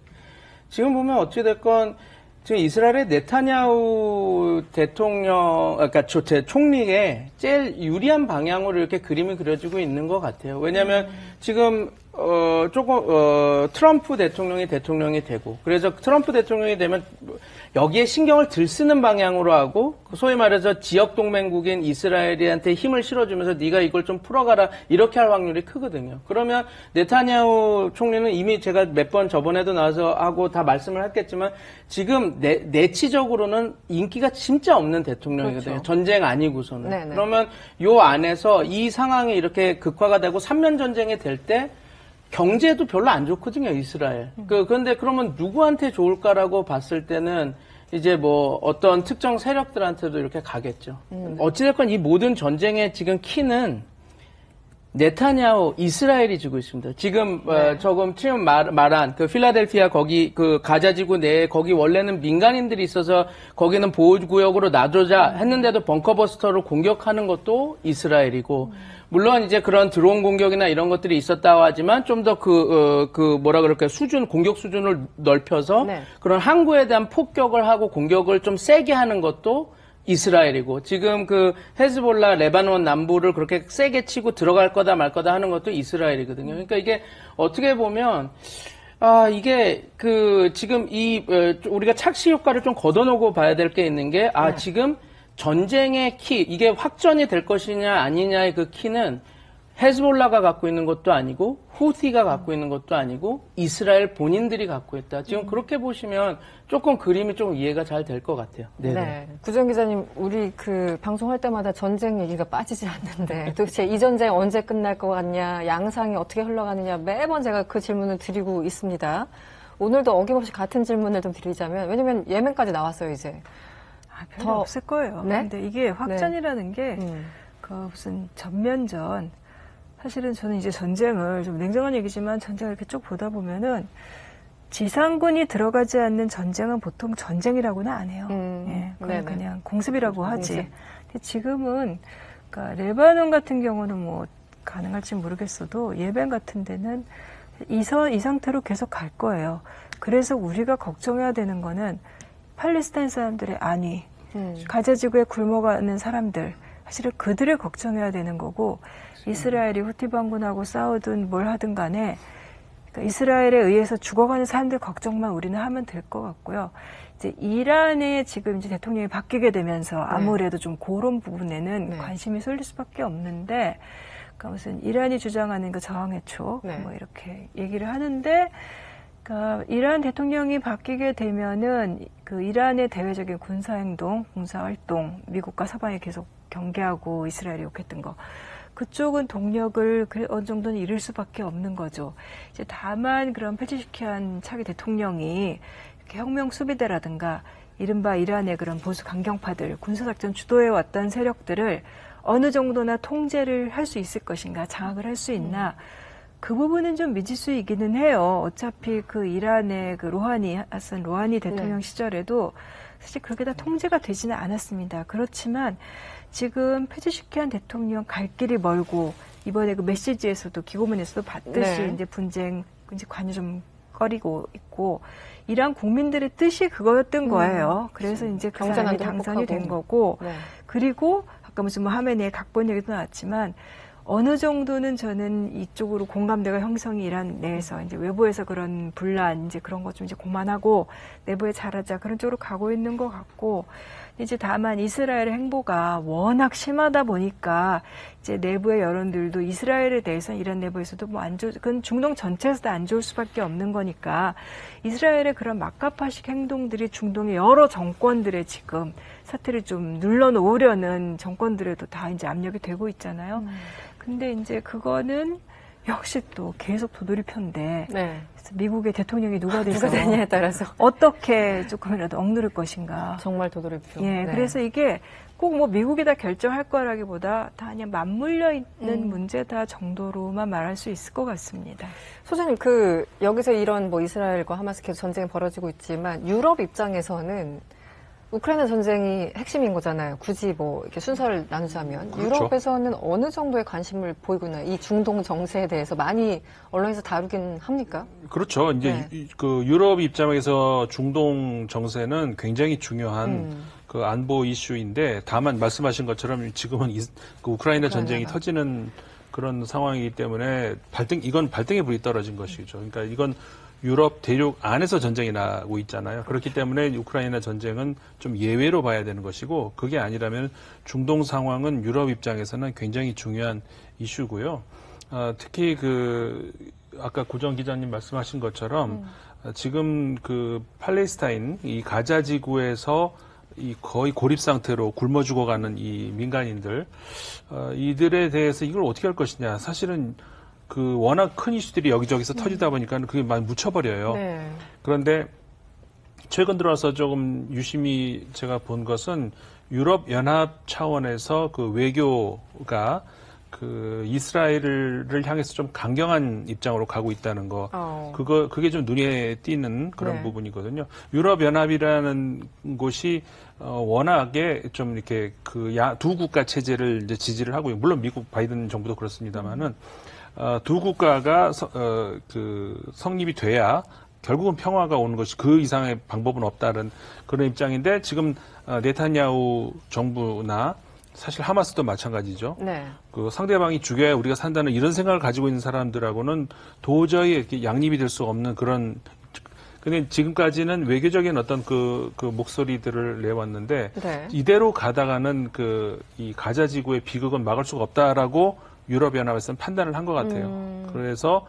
지금 보면 어찌됐건 지금 이스라엘의 네타냐후 대통령, 그러니까 총리에 제일 유리한 방향으로 이렇게 그림이 그려지고 있는 것 같아요. 왜냐하면 지금 트럼프 대통령이 되고, 그래서 트럼프 대통령이 되면 여기에 신경을 덜 쓰는 방향으로 하고, 소위 말해서 지역 동맹국인 이스라엘한테 힘을 실어주면서 네가 이걸 좀 풀어가라, 이렇게 할 확률이 크거든요. 그러면 네타냐후 총리는 이미 제가 몇 번 저번에도 나와서 하고 다 말씀을 했겠지만, 지금 내치적으로는 인기가 진짜 없는 대통령이거든요. 그렇죠. 전쟁 아니고서는. 네네. 그러면 요 안에서 이 상황이 이렇게 극화가 되고 3면 전쟁이 될 때, 경제도 별로 안 좋거든요, 이스라엘. 그런데 그러면 누구한테 좋을까라고 봤을 때는 이제 뭐 어떤 특정 세력들한테도 이렇게 가겠죠. 어찌됐건 이 모든 전쟁의 지금 키는 네타냐후 이스라엘이 지고 있습니다. 지금 지금 말한 그 필라델피아 거기 그 가자지구 내에 거기 원래는 민간인들이 있어서 거기는 보호구역으로 놔두자 했는데도 벙커버스터로 공격하는 것도 이스라엘이고 물론 이제 그런 드론 공격이나 이런 것들이 있었다고 하지만 좀 더 뭐라 그럴까요? 공격 수준을 넓혀서 네. 그런 항구에 대한 폭격을 하고 공격을 좀 세게 하는 것도 이스라엘이고 지금 그 헤즈볼라 레바논 남부를 그렇게 세게 치고 들어갈 거다 말 거다 하는 것도 이스라엘이거든요. 그러니까 이게 어떻게 보면 이게 지금 우리가 착시 효과를 좀 걷어놓고 봐야 될 게 있는 게 지금 전쟁의 키, 이게 확전이 될 것이냐 아니냐의 그 키는 헤즈볼라가 갖고 있는 것도 아니고 후티가 갖고 있는 것도 아니고 이스라엘 본인들이 갖고 있다. 지금 그렇게 보시면 조금 그림이 좀 이해가 잘 될 것 같아요. 네. 구정 기자님, 우리 방송할 때마다 전쟁 얘기가 빠지지 않는데 도대체 이 전쟁 언제 끝날 것 같냐, 양상이 어떻게 흘러가느냐 매번 제가 그 질문을 드리고 있습니다. 오늘도 어김없이 같은 질문을 좀 드리자면, 왜냐면 예멘까지 나왔어요, 이제. 별로 없을 거예요. 네? 근데 이게 확전이라는 게 무슨 전면전, 사실은 저는 이제 전쟁을, 좀 냉정한 얘기지만 전쟁을 이렇게 쭉 보다 보면은 지상군이 들어가지 않는 전쟁은 보통 전쟁이라고는 안 해요. 그냥 공습이라고 하지. 근데 지금은, 그러니까 레바논 같은 경우는 뭐 가능할지 모르겠어도 예멘 같은 데는 이 상태로 계속 갈 거예요. 그래서 우리가 걱정해야 되는 거는 팔레스타인 사람들의 안위, 가자지구에 굶어가는 사람들, 사실은 그들을 걱정해야 되는 거고, 이스라엘이 후티 반군하고 싸우든 뭘 하든 간에 그러니까 이스라엘에 의해서 죽어가는 사람들 걱정만 우리는 하면 될 것 같고요. 이제 이란에 지금 이제 대통령이 바뀌게 되면서 아무래도 좀 그런 부분에는 관심이 쏠릴 수밖에 없는데, 그러니까 무슨 이란이 주장하는 그 저항의 촉, 뭐 이렇게 얘기를 하는데, 그러니까 이란 대통령이 바뀌게 되면은 그 이란의 대외적인 군사행동, 군사활동, 미국과 서방이 계속 경계하고 이스라엘이 욕했던 거, 그쪽은 동력을 어느 정도는 잃을 수밖에 없는 거죠. 이제 다만 그런 페제시키안 차기 대통령이 이렇게 혁명 수비대라든가 이른바 이란의 그런 보수 강경파들, 군사작전 주도해 왔던 세력들을 어느 정도나 통제를 할 수 있을 것인가, 장악을 할 수 있나, 그 부분은 좀 미지수이기는 해요. 어차피 그 이란의 그 하산 로하니 대통령 시절에도 사실 그렇게 다 통제가 되지는 않았습니다. 그렇지만 지금 페제시키안 대통령 갈 길이 멀고, 이번에 그 메시지에서도 기고문에서도 봤듯이 이제 분쟁, 이제 관여 좀 꺼리고 있고, 이란 국민들의 뜻이 그거였던 거예요. 그래서 이제 그 사람이 당선이 된 거고, 그리고 아까 무슨 뭐 하메네의 각본 얘기도 나왔지만, 어느 정도는 저는 이쪽으로 공감대가 형성이 이란 내에서 이제 외부에서 그런 분란 이제 그런 거 좀 이제 그만하고 내부에 잘하자 그런 쪽으로 가고 있는 것 같고, 이제 다만 이스라엘의 행보가 워낙 심하다 보니까 이제 내부의 여론들도 이스라엘에 대해서 이란 내부에서도 뭐 안 좋, 그건 중동 전체에서도 안 좋을 수밖에 없는 거니까 이스라엘의 그런 막가파식 행동들이 중동의 여러 정권들의 지금 사태를 좀 눌러놓으려는 정권들에도 다 이제 압력이 되고 있잖아요. 근데 이제 그거는 역시 또 계속 도돌이표인데 그래서 미국의 대통령이 누가 되냐에 따라서 어떻게 조금이라도 억누를 것인가. 정말 도돌이표. 그래서 이게 꼭 뭐 미국이 다 결정할 거라기보다 다 그냥 맞물려 있는 문제다 정도로만 말할 수 있을 것 같습니다. 소장님, 여기서 이런 뭐 이스라엘과 하마스 계속 전쟁이 벌어지고 있지만 유럽 입장에서는 우크라이나 전쟁이 핵심인 거잖아요. 굳이 뭐 이렇게 순서를 나누자면. 그렇죠. 유럽에서는 어느 정도의 관심을 보이고 있나요? 이 중동 정세에 대해서 많이 언론에서 다루긴 합니까? 그렇죠. 이제 그 유럽 입장에서 중동 정세는 굉장히 중요한 그 안보 이슈인데, 다만 말씀하신 것처럼 지금은 그 우크라이나 전쟁이 터지는 그런 상황이기 때문에 이건 발등에 불이 떨어진 것이죠. 그러니까 이건 유럽 대륙 안에서 전쟁이 나고 있잖아요. 그렇기 때문에 우크라이나 전쟁은 좀 예외로 봐야 되는 것이고, 그게 아니라면 중동 상황은 유럽 입장에서는 굉장히 중요한 이슈고요. 특히 아까 고정 기자님 말씀하신 것처럼 지금 그 팔레스타인 이 가자 지구에서 거의 고립 상태로 굶어 죽어가는 이 민간인들, 이들에 대해서 이걸 어떻게 할 것이냐. 사실은 워낙 큰 이슈들이 여기저기서 터지다 보니까 그게 많이 묻혀버려요. 그런데 최근 들어서 조금 유심히 제가 본 것은 유럽 연합 차원에서 그 외교가 이스라엘을 향해서 좀 강경한 입장으로 가고 있다는 거. 그게 좀 눈에 띄는 그런 부분이거든요. 유럽 연합이라는 곳이 워낙에 좀 이렇게 두 국가 체제를 이제 지지를 하고요. 물론 미국 바이든 정부도 그렇습니다만은 두 국가가 성립이 돼야 결국은 평화가 오는 것이 그 이상의 방법은 없다는 그런 입장인데 지금 네타냐후 정부나 사실 하마스도 마찬가지죠. 네. 그 상대방이 죽여야 우리가 산다는 이런 생각을 가지고 있는 사람들하고는 도저히 이렇게 양립이 될 수 없는 그런. 근데 지금까지는 외교적인 어떤 그 목소리들을 내왔는데 네. 이대로 가다가는 이 가자 지구의 비극은 막을 수가 없다라고 유럽연합에서는 판단을 한 것 같아요. 그래서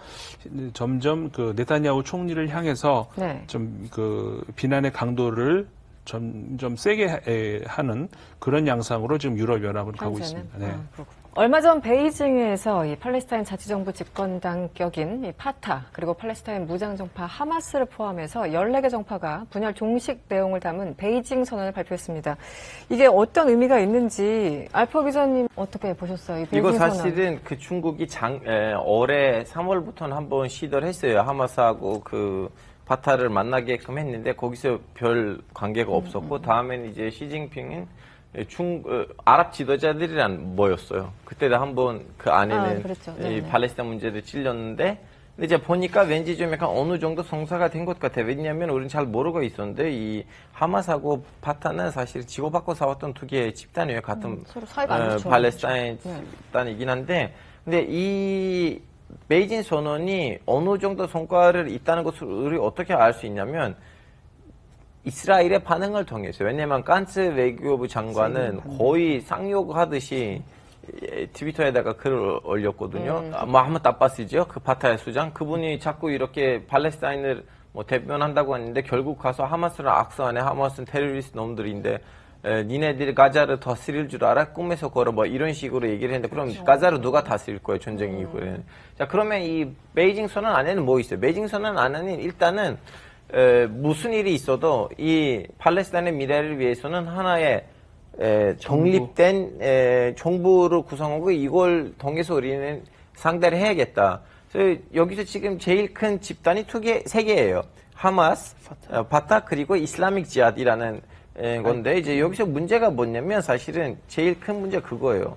점점 그 네타냐후 총리를 향해서 네. 좀 그 비난의 강도를 점점 세게 하는 그런 양상으로 지금 유럽연합은 가고 현재는? 있습니다. 네. 그렇군요. 얼마 전 베이징에서 이 팔레스타인 자치정부 집권당 격인 이 파타 그리고 팔레스타인 무장정파 하마스를 포함해서 14개 정파가 분열 종식 내용을 담은 베이징 선언을 발표했습니다. 이게 어떤 의미가 있는지 알파 기자님 어떻게 보셨어요? 이 베이징 이거 선언. 사실은 그 중국이 올해 3월부터는 한번 시도를 했어요. 하마스하고 그 파타를 만나게끔 했는데 거기서 별 관계가 없었고 다음에는 이제 시진핑은 아랍 지도자들이랑 모였어요. 그때도 한번 그 안에는 그랬죠. 이 네네. 팔레스타인 문제를 찔렸는데 근데 이제 보니까 왠지 좀 약간 어느 정도 성사가 된 것 같아요. 왜냐하면 우리는 잘 모르고 있었는데 이 하마스하고 파타는 사실 지고받고 싸웠던 두 개의 집단이에요. 같은 서로 사이가 안 좋죠. 팔레스타인 네. 집단이긴 한데 근데 이 베이징 선언이 어느 정도 성과를 있다는 것을 우리 어떻게 알 수 있냐면 이스라엘의 반응을 통해서 왜냐면 깐츠 외교부 장관은 거의 쌍욕하듯이 트위터에다가 글을 올렸거든요. 뭐 한번 따봤시죠. 그 파타의 수장 그분이 자꾸 이렇게 팔레스타인을 뭐 대변한다고 했는데 결국 가서 하마스를 악수하네. 하마스는 테러리스트 놈들인데 니네들이 가자를 다스릴 줄 알아? 꿈에서 걸어 뭐 이런 식으로 얘기를 했는데 그럼 가자를 누가 다스릴 거예요? 전쟁 이후에. 자 그러면 이 베이징 선언 안에는 뭐 있어요? 베이징 선언 안에는 일단은 무슨 일이 있어도 이 팔레스타인의 미래를 위해서는 하나의 독립된 정부를 구성하고 이걸 통해서 우리는 상대를 해야겠다. 그래서 여기서 지금 제일 큰 집단이 세 개예요. 하마스, 파타 그리고 이슬라믹 지하드라는 건데 이제 여기서 문제가 뭐냐면 사실은 제일 큰 문제 그거예요.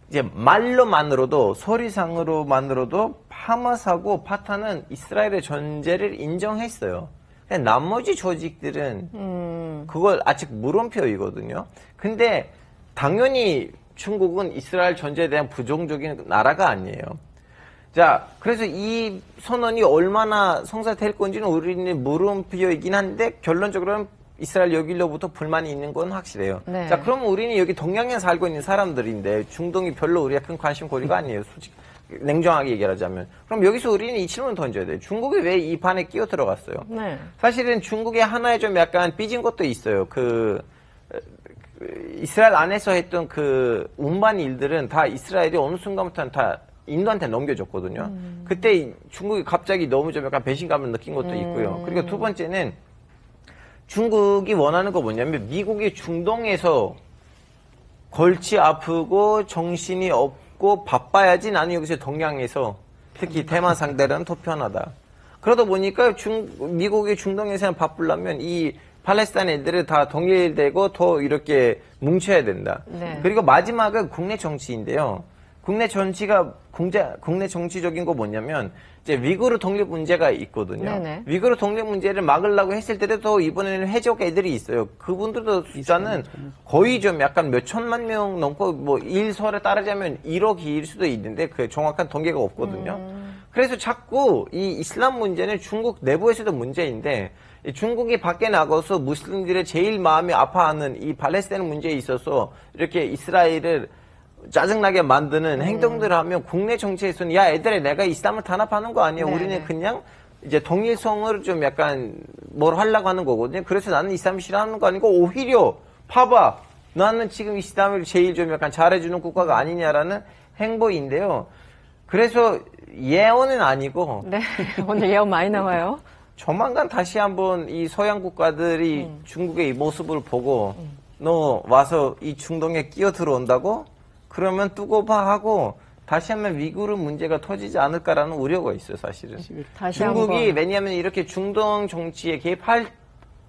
이제 말로만으로도 소리상으로만으로도 하마스하고 파타는 이스라엘의 존재를 인정했어요. 근데 나머지 조직들은 그걸 아직 물음표이거든요. 근데 당연히 중국은 이스라엘 존재에 대한 부정적인 나라가 아니에요. 자, 그래서 이 선언이 얼마나 성사될 건지는 우리는 물음표이긴 한데 결론적으로는 이스라엘 여기로부터 불만이 있는 건 확실해요. 네. 자, 그러면 우리는 여기 동양에 살고 있는 사람들인데 중동이 별로 우리가 큰 관심거리가 아니에요. 솔직히 냉정하게 얘기하자면. 그럼 여기서 우리는 이 질문을 던져야 돼요. 중국이 왜 이 판에 끼어 들어갔어요? 네. 사실은 중국의 하나의 좀 약간 삐진 것도 있어요. 이스라엘 안에서 했던 그 운반 일들은 다 이스라엘이 어느 순간부터는 다 인도한테 넘겨줬거든요. 그때 중국이 갑자기 너무 좀 약간 배신감을 느낀 것도 있고요. 그리고 두 번째는 중국이 원하는 거 뭐냐면 미국이 중동에서 골치 아프고 정신이 없고 바빠야지 나는 여기서 동양에서 특히 대만 상대로는 더 편하다. 그러다 보니까 미국이 중동에서 바쁘려면 이 팔레스타인 애들을 다 동일되고 더 이렇게 뭉쳐야 된다. 네. 그리고 마지막은 국내 정치인데요. 국내 정치적인 거 뭐냐면 이제 위구르 독립 문제가 있거든요. 네네. 위구르 독립 문제를 막으려고 했을 때도 이번에는 해적 애들이 있어요. 그분들도 숫자는 거의 좀 약간 몇 천만 명 넘고 뭐 일설에 따르자면 1억일 수도 있는데 그 정확한 통계가 없거든요. 그래서 자꾸 이 이슬람 문제는 중국 내부에서도 문제인데 이 중국이 밖에 나가서 무슬림들의 제일 마음이 아파하는 이 팔레스타인 문제에 있어서 이렇게 이스라엘을 짜증나게 만드는 행동들을 하면 국내 정치에서는 야 애들아 내가 이슬람을 탄압하는 거 아니야. 네네. 우리는 그냥 이제 동일성을 좀 약간 뭘 하려고 하는 거거든요. 그래서 나는 이슬람 싫어하는 거 아니고 오히려 봐봐 나는 지금 이슬람을 제일 좀 약간 잘해주는 국가가 아니냐라는 행보인데요. 그래서 예언은 아니고 네. 오늘 예언 많이 나와요. 조만간 다시 한번 이 서양 국가들이 중국의 이 모습을 보고 너 와서 이 중동에 끼어 들어온다고? 그러면 두고 봐 하고 다시 한번 위구르 문제가 터지지 않을까라는 우려가 있어요, 사실은. 다시 중국이 한번. 왜냐하면 이렇게 중동 정치에 개입할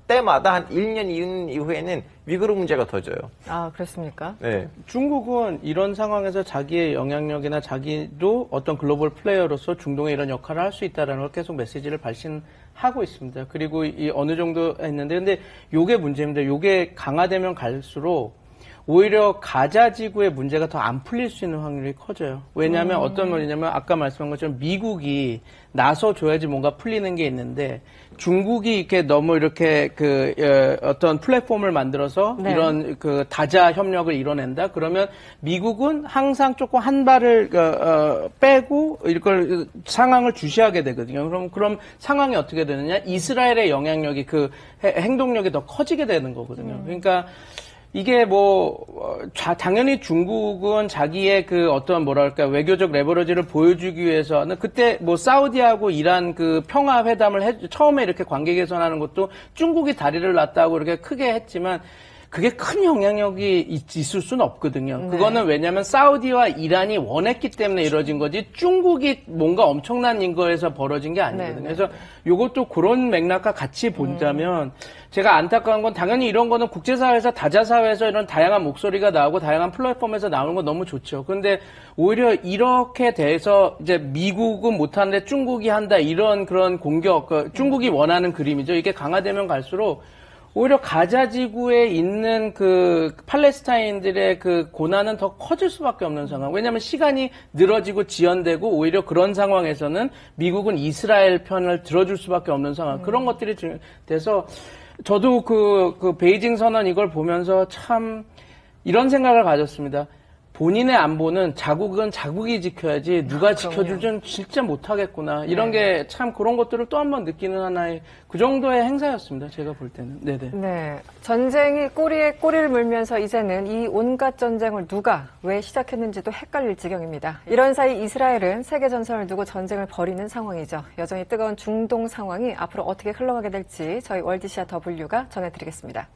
때마다 한 1년 이후에는 위구르 문제가 터져요. 아, 그렇습니까? 네. 중국은 이런 상황에서 자기의 영향력이나 자기도 어떤 글로벌 플레이어로서 중동에 이런 역할을 할 수 있다는 걸 계속 메시지를 발신하고 있습니다. 그리고 이 어느 정도 했는데, 근데 요게 문제입니다. 요게 강화되면 갈수록 오히려 가자 지구의 문제가 더 안 풀릴 수 있는 확률이 커져요. 왜냐하면 어떤 말이냐면 아까 말씀한 것처럼 미국이 나서줘야지 뭔가 풀리는 게 있는데 중국이 이렇게 너무 이렇게 어떤 플랫폼을 만들어서 네. 이런 다자 협력을 이뤄낸다. 그러면 미국은 항상 조금 한 발을 빼고 이걸 상황을 주시하게 되거든요. 그럼 상황이 어떻게 되느냐? 이스라엘의 영향력이 행동력이 더 커지게 되는 거거든요. 그러니까. 이게 당연히 중국은 자기의 어떤 외교적 레버러지를 보여주기 위해서는 그때 사우디하고 이란 평화회담을 처음에 이렇게 관계 개선하는 것도 중국이 다리를 놨다고 이렇게 크게 했지만 그게 큰 영향력이 있을 수는 없거든요. 네. 그거는 왜냐하면 사우디와 이란이 원했기 때문에 이루어진 거지 중국이 뭔가 엄청난 인거에서 벌어진 게 아니거든요. 네. 그래서 이것도 그런 맥락과 같이 본다면 제가 안타까운 건 당연히 이런 거는 국제사회에서 다자사회에서 이런 다양한 목소리가 나오고 다양한 플랫폼에서 나오는 건 너무 좋죠. 그런데 오히려 이렇게 돼서 이제 미국은 못하는데 중국이 한다 이런 그런 공격, 중국이 원하는 그림이죠. 이게 강화되면 갈수록 오히려 가자 지구에 있는 팔레스타인들의 고난은 더 커질 수밖에 없는 상황. 왜냐하면 시간이 늘어지고 지연되고 오히려 그런 상황에서는 미국은 이스라엘 편을 들어줄 수밖에 없는 상황. 그런 것들이 돼서 저도 베이징 선언 이걸 보면서 참 이런 생각을 가졌습니다. 본인의 안보는 자국은 자국이 지켜야지 누가 지켜주지는 진짜 못하겠구나. 이런 게 참 그런 것들을 또 한 번 느끼는 하나의 그 정도의 행사였습니다. 제가 볼 때는. 네네. 네. 전쟁이 꼬리에 꼬리를 물면서 이제는 이 온갖 전쟁을 누가 왜 시작했는지도 헷갈릴 지경입니다. 이런 사이 이스라엘은 세계 전선을 두고 전쟁을 벌이는 상황이죠. 여전히 뜨거운 중동 상황이 앞으로 어떻게 흘러가게 될지 저희 월드시아 W가 전해드리겠습니다.